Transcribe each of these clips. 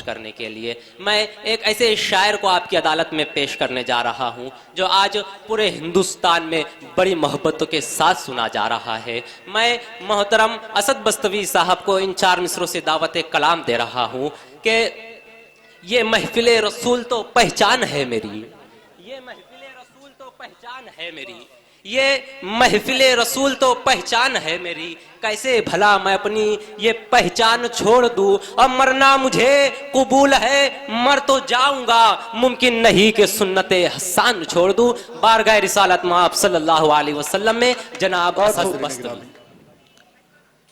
पेश करने के लिए। मैं एक ऐसे शायर को आपकी अदालत में पेश करने जा रहा हूं जो आज पूरे हिंदुस्तान में बड़ी मोहब्बतों के साथ सुना जा रहा है। मैं मोहतरम असद बस्तवी साहब को इन 4 मिसरों से दावत कलाम दे रहा हूं कि ये महफिल रसूल तो पहचान है मेरी, ये महफिल रसूल तो पहचान है मेरी, ये महफिल रसूल तो पहचान है मेरी। कैसे भला मैं अपनी ये पहचान छोड़ दूं, और मरना मुझे कबूल है, मर तो जाऊंगा, मुमकिन नहीं कि सुन्नते हसन छोड़ दूं। बारगाह रिसालत में आप सल्लल्लाहु अलैहि वसल्लम में जनाब असद बस्तवी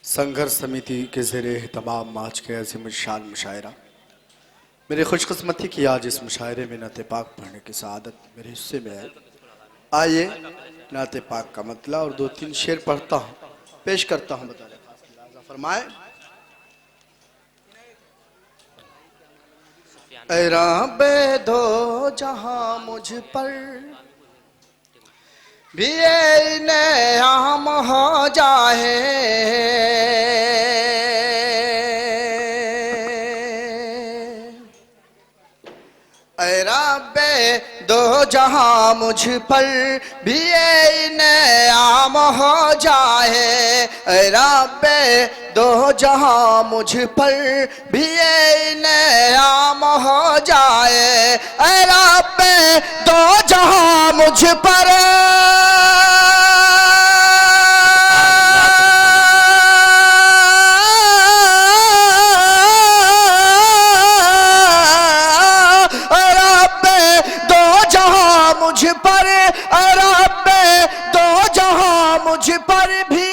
संघर्ष समिति के ज़ेरे तमाम आज के अज़ीम शान मुशायरा, मेरी खुशकिस्मती की आज इस मुशायरे में नाते पाक पढ़ने की सआदत मेरे हिस्से में है। आइए नाते पाक का मतलब और 2-3 शेर पढ़ता हूँ, पेश करता हूँ। बता रहे फरमाए, ऐ राबे दो जहां मुझ पर भी नेआम हो जाए, ऐ रब्बे दो जहां मुझ पर भी नेआम हो जाए, ऐ रब्बे दो जहां मुझ पर भी नेआम हो जाए, ऐ रब्बे दो जहां मुझ पर मुझ पर भी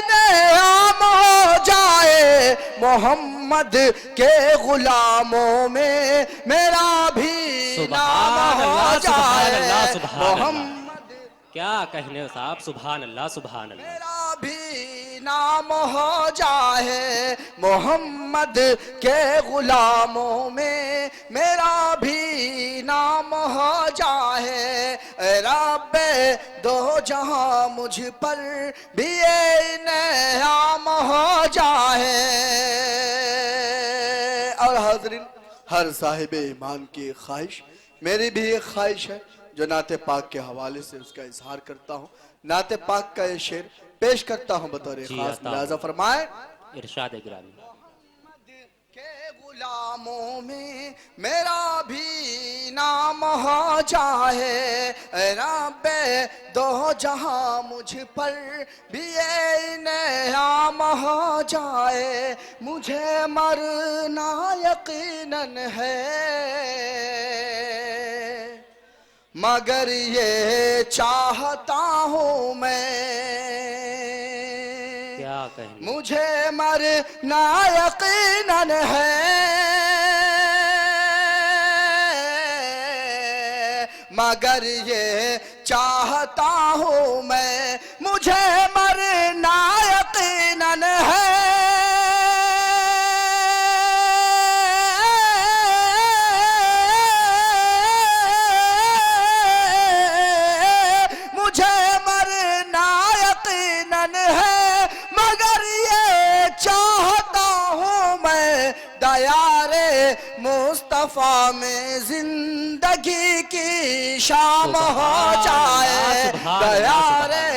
नेआम हो जाए, मोहम्मद के गुलामों में मेरा भी नाम हो जाए। मोहम्मद क्या कहने साहब, सुभान अल्लाह सुभान अल्लाह। मेरा भी नाम हो जाए, मोहम्मद के गुलामों में मेरा भी नाम हो जाए, रब्बे दो जहां मुझ पर भी नेआम हो जाए। और हाज़रीन, हर साहिब ईमान की ख्वाहिश, मेरी भी एक ख्वाहिश है जो नाते पाक के हवाले से उसका इजहार करता हूँ। नाते पाक का ये शेर पेश करता हूँ बतौर खास, लिहाजा फरमाए, इरशाद गिरामी, के गुलामों में मेरा भी नाम हो जाए, रब्बे दो जहां मुझ पर भी नेआम हो जाए। मुझे मरना यकीनन है, मगर ये चाहता हूँ मैं, क्या कहने, मुझे मरना यकीनन है, मगर ये चाहता हूँ मैं, मुझे मरना यकीनन है। मुस्तफा में जिंदगी की शाम हो जाए, दयारे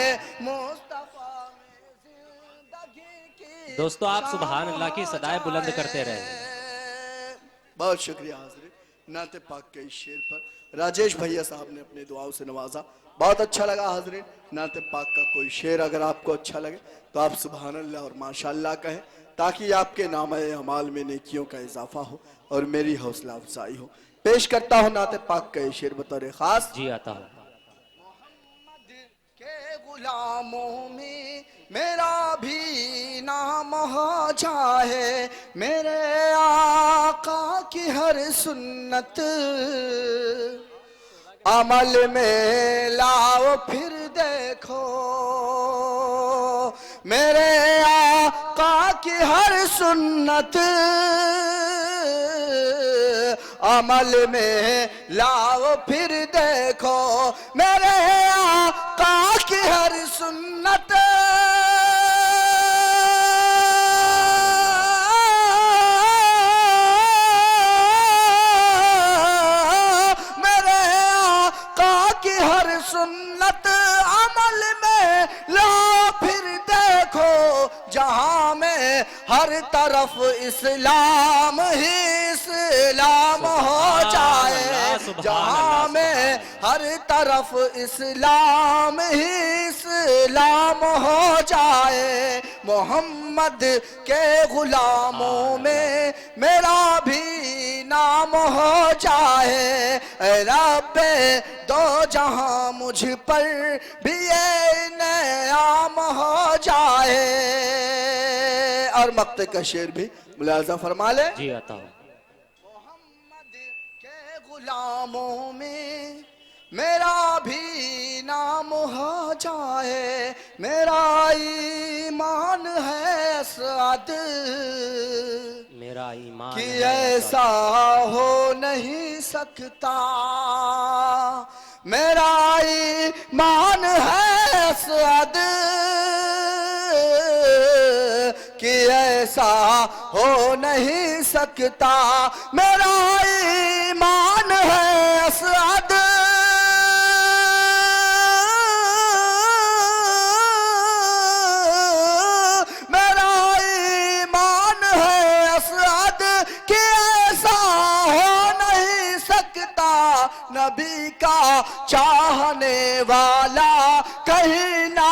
मुस्तफा में जिंदगी की। दोस्तों आप सुभान अल्लाह की सदाएं बुलंद करते रहे। बहुत शुक्रिया हाज़रीन, नाते पाक के इस शेर पर राजेश भैया साहब ने अपने दुआओं से नवाजा, बहुत अच्छा लगा हाज़रीन। नाते पाक का कोई शेर अगर आपको अच्छा लगे तो आप सुभान अल्लाह और माशाअल्लाह कहें, ताकि आपके नामे अमाल में नेकियों का इजाफा हो और मेरी हौसला अफजाई हो। पेश करता हूँ नाते पाक का ये शेर बतौर खास। जी आता हूँ, मोहम्मद के गुलामों में मेरा भी नाम हो जाए, मेरे आका की हर सुन्नत अमल में लाओ फिर देखो, मेरे आका की हर सुन्नत अमल में लाओ फिर देखो, मेरे आका की हर सुन्नत हर तरफ इस्लाम ही इस्लाम हो जाए, जहां में हर तरफ इस्लाम ही इस्लाम हो जाए, मोहम्मद के गुलामों में मेरा भी नाम हो जाए। ऐ रब्बे दो जहां मुझ पर भी ये नाम हो जाए। और मक्ते का शेर भी मुलाजा फरमा ले। जी अता मोहम्मद के गुलामों में मेरा भी नाम हो जाए, मेरा ईमान है असद मेरा ईमान कि है ऐसा हो नहीं सकता, मेरा ईमान है असद कि ऐसा हो नहीं सकता, मेरा ईमान है असद नबी का चाहने वाला कहीं ना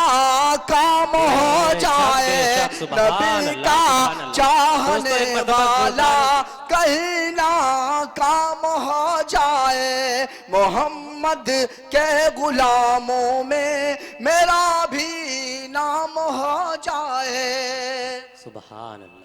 काम हो जाए, नबी का चाहने वाला कहीं ना काम हो जाए, मोहम्मद के गुलामों में मेरा भी नाम हो जाए। सुभान अल्लाह।